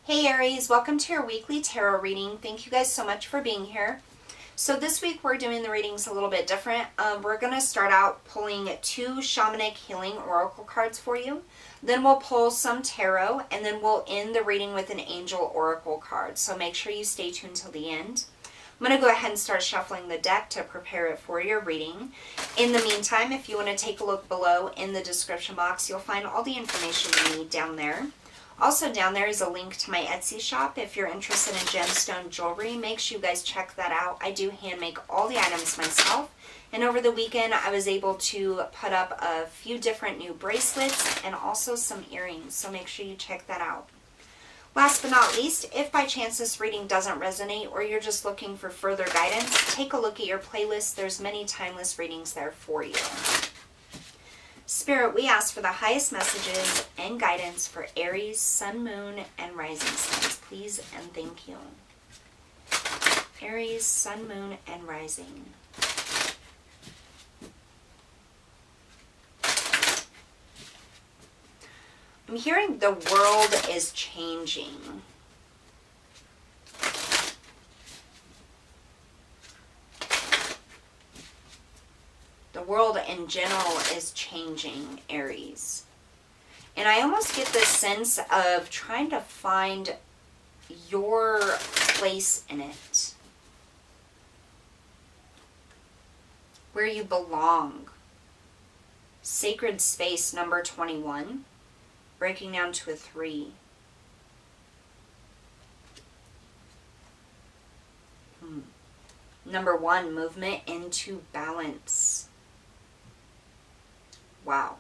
Hey Aries, welcome to your weekly tarot reading. Thank you guys so much for being here. So this week we're doing the readings a little bit different. We're going to start out pulling 2 shamanic healing oracle cards for you. Then we'll pull some tarot, and then we'll end the reading with an angel oracle card. So make sure you stay tuned till the end. I'm going to go ahead and start shuffling the deck to prepare it for your reading. In the meantime, if you want to take a look below in the description box, you'll find all the information you need down there. Also down there is a link to my Etsy shop. If you're interested in gemstone jewelry, make sure you guys check that out. I do hand make all the items myself. And over the weekend, I was able to put up a few different new bracelets and also some earrings. So make sure you check that out. Last but not least, if by chance this reading doesn't resonate or you're just looking for further guidance, take a look at your playlist. There's many timeless readings there for you. Spirit, we ask for the highest messages and guidance for Aries, Sun, Moon, and Rising signs. Please and thank you. Aries, Sun, Moon, and Rising. I'm hearing the world is changing. The world in general is changing, Aries. And I almost get this sense of trying to find your place in it. Where you belong. Sacred space, number 21. Breaking down to a 3. Number 1, movement into balance. Wow.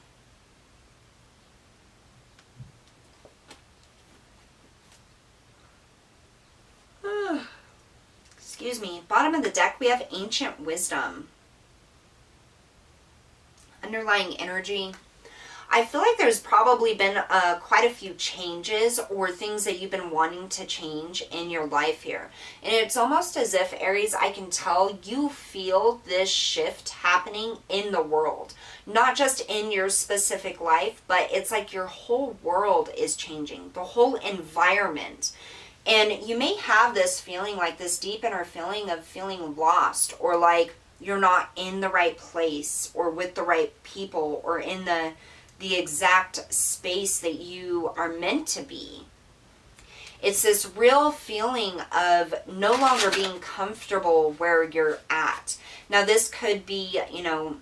Excuse me. Bottom of the deck, we have ancient wisdom. Underlying energy. I feel like there's probably been quite a few changes or things that you've been wanting to change in your life here. And it's almost as if, Aries, I can tell you feel this shift happening in the world. Not just in your specific life, but it's like your whole world is changing. The whole environment. And you may have this feeling, like this deep inner feeling of feeling lost, or like you're not in the right place or with the right people or in the exact space that you are meant to be. It's this real feeling of no longer being comfortable where you're at. Now this could be, you know,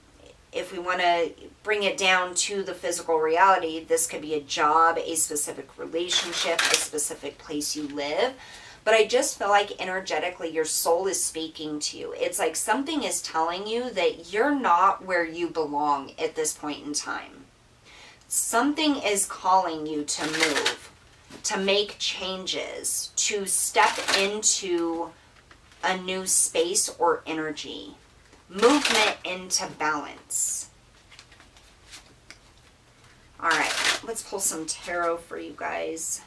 if we want to bring it down to the physical reality, this could be a job, a specific relationship, a specific place you live. But I just feel like energetically your soul is speaking to you. It's like something is telling you that you're not where you belong at this point in time. Something is calling you to move, to make changes, to step into a new space or energy. Movement into balance. All right, let's pull some tarot for you guys.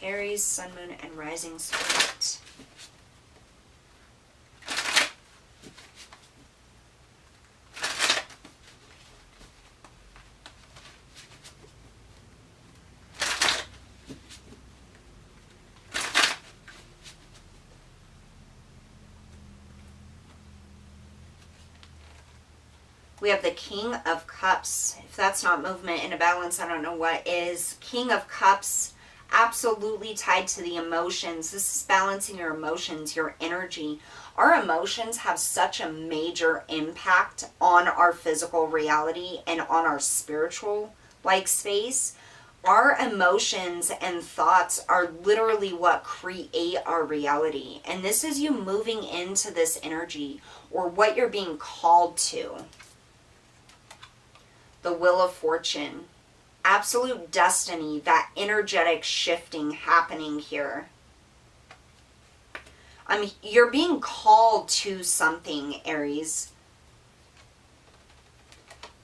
Aries, Sun, Moon, and Rising Spirit. We have the King of Cups. If that's not movement into balance, I don't know what is. King of Cups, absolutely tied to the emotions. This is balancing your emotions, your energy. Our emotions have such a major impact on our physical reality and on our spiritual space. Our emotions and thoughts are literally what create our reality. And this is you moving into this energy or what you're being called to. The Wheel of Fortune. Absolute destiny, that energetic shifting happening here. You're being called to something, Aries.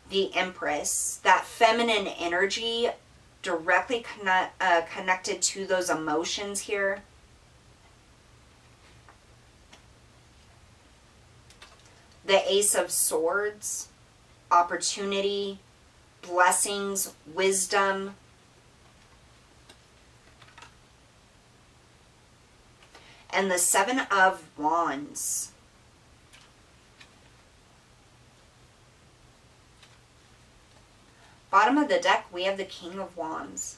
The Empress, that feminine energy directly connected to those emotions here. The Ace of Swords, opportunity, blessings, wisdom. and the Seven of Wands. Bottom of the deck, we have the King of Wands.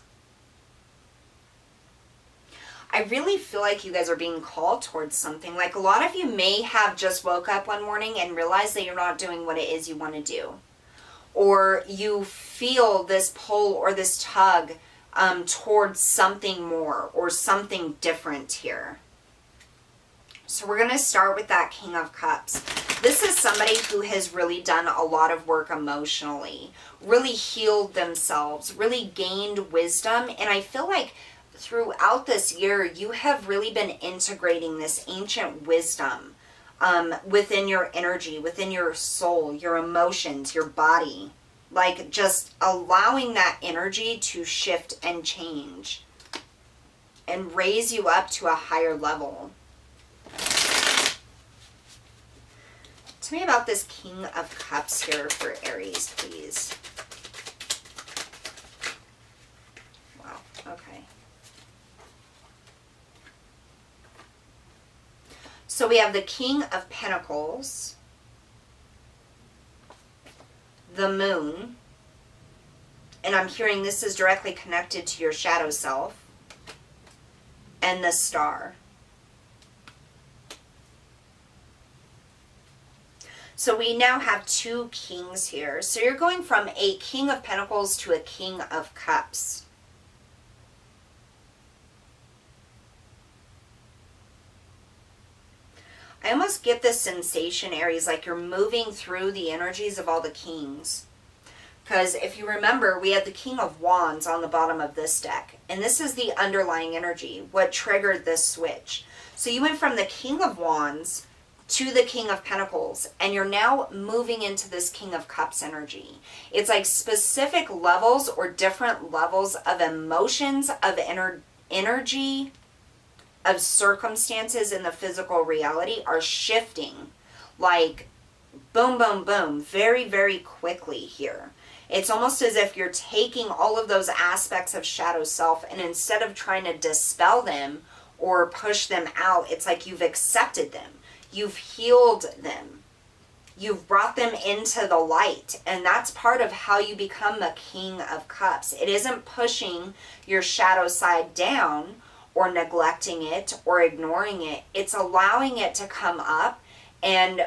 I really feel like you guys are being called towards something. Like a lot of you may have just woke up one morning and realized that you're not doing what it is you want to do. Or you feel this pull or this tug towards something more or something different here. So we're going to start with that King of Cups. This is somebody who has really done a lot of work emotionally, really healed themselves, really gained wisdom. And I feel like throughout this year, you have really been integrating this ancient wisdom within your energy, within your soul, your emotions, your body. Like just allowing that energy to shift and change and raise you up to a higher level. Tell me about this King of Cups here for Aries, please. Wow, okay. So we have the King of Pentacles, the Moon, and I'm hearing this is directly connected to your shadow self, and the Star. So we now have two kings here. So you're going from a King of Pentacles to a King of Cups. I almost get this sensation, Aries, like you're moving through the energies of all the kings. Because if you remember, we had the King of Wands on the bottom of this deck. And this is the underlying energy, what triggered this switch. So you went from the King of Wands to the King of Pentacles, and you're now moving into this King of Cups energy. It's like specific levels or different levels of emotions, of energy, of circumstances in the physical reality are shifting like boom, boom, boom, very, very quickly here. It's almost as if you're taking all of those aspects of shadow self, and instead of trying to dispel them or push them out, it's like you've accepted them. You've healed them. You've brought them into the light. And that's part of how you become the King of Cups. It isn't pushing your shadow side down or neglecting it or ignoring it. It's allowing it to come up and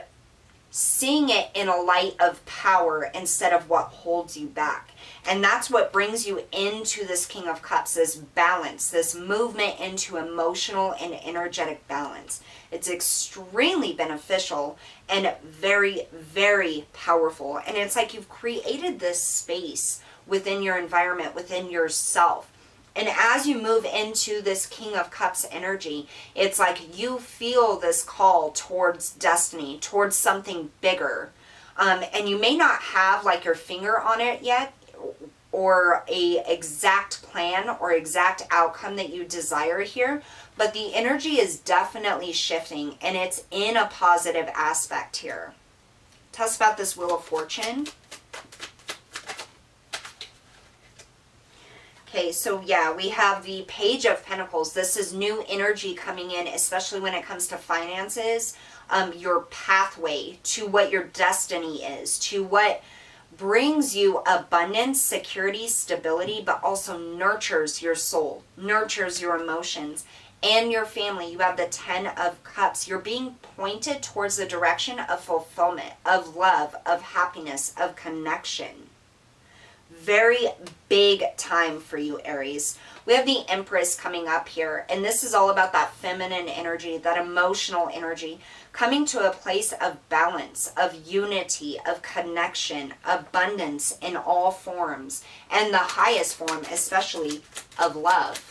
seeing it in a light of power instead of what holds you back. And that's what brings you into this King of Cups, this balance, this movement into emotional and energetic balance. It's extremely beneficial and very, very powerful. And it's like you've created this space within your environment, within yourself. And as you move into this King of Cups energy, it's like you feel this call towards destiny, towards something bigger. And you may not have like your finger on it yet, or a exact plan or exact outcome that you desire here, but the energy is definitely shifting, and it's in a positive aspect here. Tell us about this Wheel of Fortune. Okay, so yeah, we have the Page of Pentacles. This is new energy coming in, especially when it comes to finances, your pathway to what your destiny is, to what brings you abundance, security, stability, but also nurtures your soul, nurtures your emotions and your family. You have the 10 of Cups. You're being pointed towards the direction of fulfillment, of love, of happiness, of connection. Very big time for you, Aries. We have the Empress coming up here, and this is all about that feminine energy, that emotional energy, coming to a place of balance, of unity, of connection, abundance in all forms, and the highest form, especially, of love.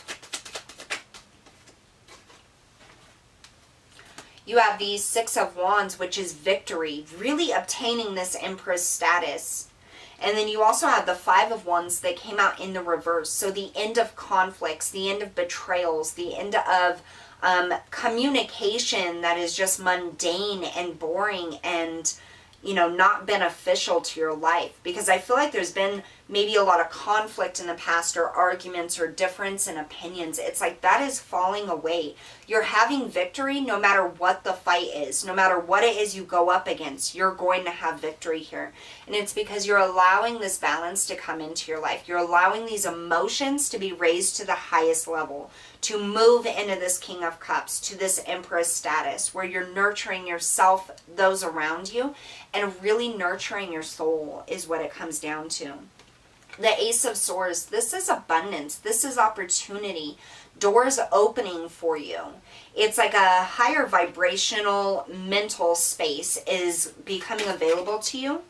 You have the Six of Wands, which is victory, really obtaining this Empress status. And then you also have the Five of Wands that came out in the reverse. So the end of conflicts, the end of betrayals, the end of communication that is just mundane and boring and, you know, not beneficial to your life. Because I feel like there's been maybe a lot of conflict in the past or arguments or difference in opinions. It's like that is falling away. You're having victory no matter what the fight is, no matter what it is you go up against, you're going to have victory here. And it's because you're allowing this balance to come into your life. You're allowing these emotions to be raised to the highest level, to move into this King of Cups, to this Empress status, where you're nurturing yourself, those around you, and really nurturing your soul is what it comes down to. The Ace of Swords, this is abundance. This is opportunity. Doors opening for you. It's like a higher vibrational mental space is becoming available to you.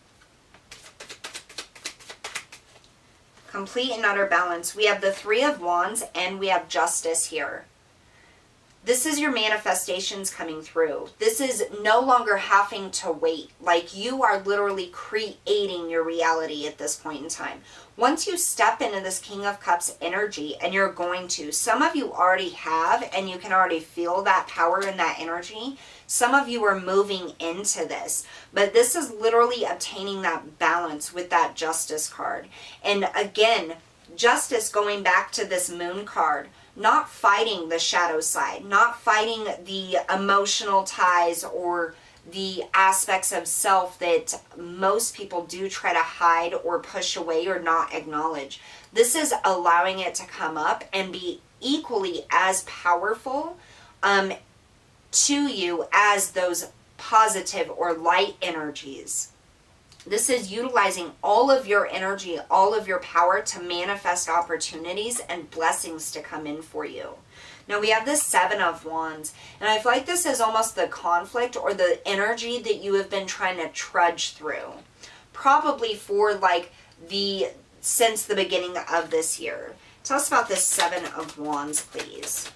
Complete and utter balance. We have the Three of Wands and we have Justice here. This is your manifestations coming through. This is no longer having to wait. Like you are literally creating your reality at this point in time. Once you step into this King of Cups energy, and you're going to, some of you already have, and you can already feel that power and that energy. Some of you are moving into this, but this is literally obtaining that balance with that Justice card. And again, Justice, going back to this Moon card, not fighting the shadow side, not fighting the emotional ties or the aspects of self that most people do try to hide or push away or not acknowledge. This is allowing it to come up and be equally as powerful to you as those positive or light energies. This is utilizing all of your energy, all of your power to manifest opportunities and blessings to come in for you. Now we have the Seven of Wands, and I feel like this is almost the conflict or the energy that you have been trying to trudge through. Probably for since the beginning of this year. Tell us about this Seven of Wands, please.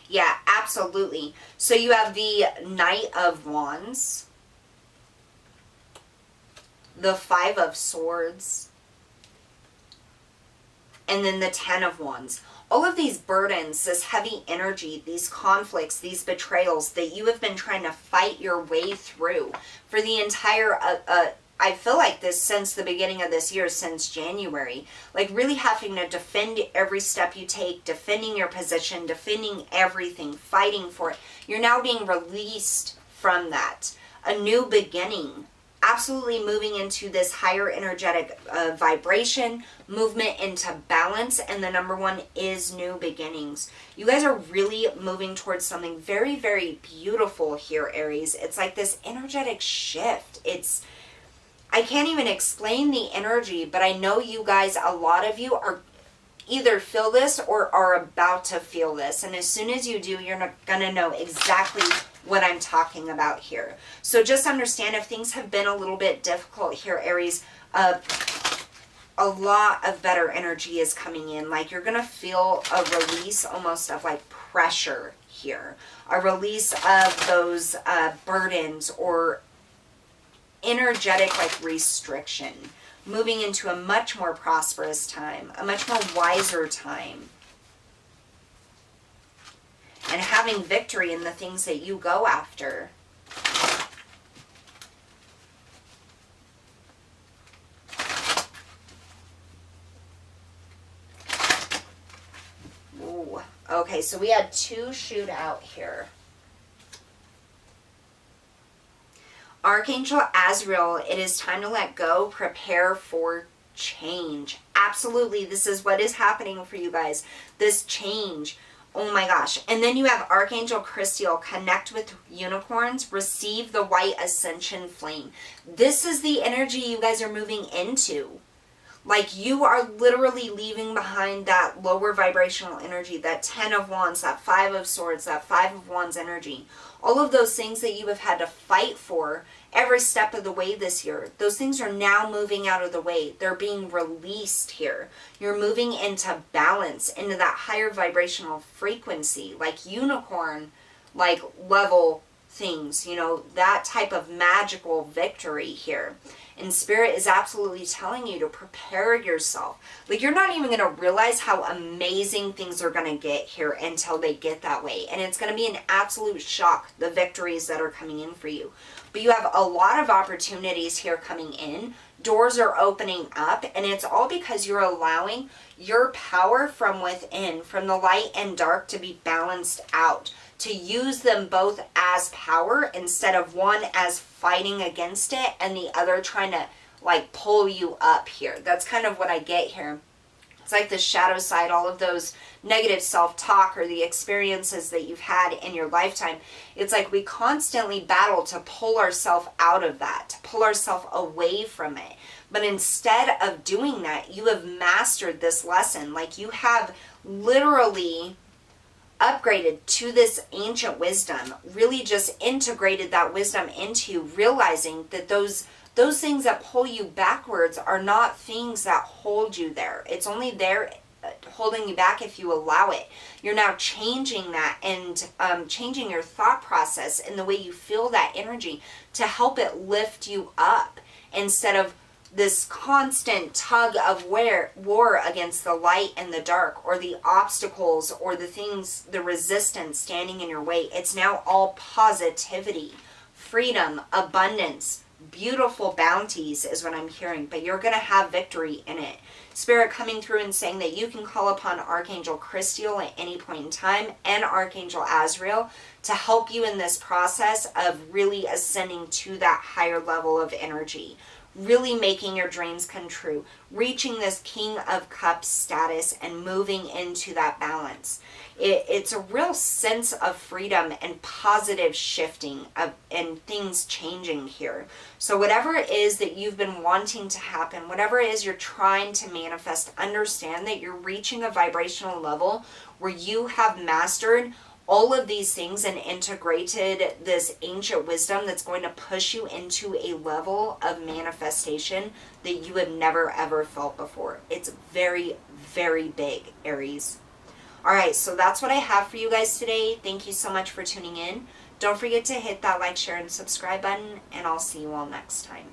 Yeah, absolutely. So you have the Knight of Wands, the Five of Swords, and then the Ten of Wands. All of these burdens, this heavy energy, these conflicts, these betrayals that you have been trying to fight your way through for the entire, I feel like this since the beginning of this year, since January, like really having to defend every step you take, defending your position, defending everything, fighting for it. You're now being released from that. A new beginning. Absolutely moving into this higher energetic vibration, movement into balance, and the number one is new beginnings. You guys are really moving towards something very, very beautiful here, Aries. It's like this energetic shift. I can't even explain the energy, but I know you guys, a lot of you are either feel this or are about to feel this. And as soon as you do, you're not going to know exactly what I'm talking about here. So just understand, if things have been a little bit difficult here, Aries, a lot of better energy is coming in. Like you're going to feel a release almost of like pressure here. A release of those burdens or energetic like restriction. Moving into a much more prosperous time, a much more wiser time. And having victory in the things that you go after. Ooh. Okay, so we had two shoot out here. Archangel Azrael, it is time to let go, prepare for change. Absolutely, this is what is happening for you guys. This change. Oh my gosh. And then you have Archangel Christiel, connect with unicorns, receive the white ascension flame. This is the energy you guys are moving into. Like you are literally leaving behind that lower vibrational energy, that Ten of Wands, that Five of Swords, that Five of Wands energy. All of those things that you have had to fight for every step of the way this year, those things are now moving out of the way. They're being released here. You're moving into balance, into that higher vibrational frequency, like unicorn, like level things, you know, that type of magical victory here. And Spirit is absolutely telling you to prepare yourself. Like, you're not even going to realize how amazing things are going to get here until they get that way. And it's going to be an absolute shock, the victories that are coming in for you. But you have a lot of opportunities here coming in. Doors are opening up, and it's all because you're allowing your power from within, from the light and dark, to be balanced out, to use them both as power instead of one as fighting against it and the other trying to like pull you up here. That's kind of what I get here. It's like the shadow side, all of those negative self-talk or the experiences that you've had in your lifetime. It's like we constantly battle to pull ourselves out of that, to pull ourselves away from it. But instead of doing that, you have mastered this lesson. Like, you have literally upgraded to this ancient wisdom, really just integrated that wisdom into you, realizing that those things that pull you backwards are not things that hold you there. It's only there holding you back if you allow it. You're now changing that and changing your thought process and the way you feel that energy to help it lift you up, instead of this constant tug of war against the light and the dark, or the obstacles or the things, the resistance standing in your way. It's now all positivity, freedom, abundance, beautiful bounties is what I'm hearing, but you're going to have victory in it. Spirit coming through and saying that you can call upon Archangel Christiel at any point in time and Archangel Azrael to help you in this process of really ascending to that higher level of energy, really making your dreams come true, reaching this King of Cups status and moving into that balance. It's a real sense of freedom and positive shifting and things changing here. So whatever it is that you've been wanting to happen, whatever it is you're trying to manifest, understand that you're reaching a vibrational level where you have mastered all of these things and integrated this ancient wisdom that's going to push you into a level of manifestation that you have never ever felt before. It's very, very big, Aries. All right, so that's what I have for you guys today. Thank you so much for tuning in. Don't forget to hit that like, share, and subscribe button, and I'll see you all next time.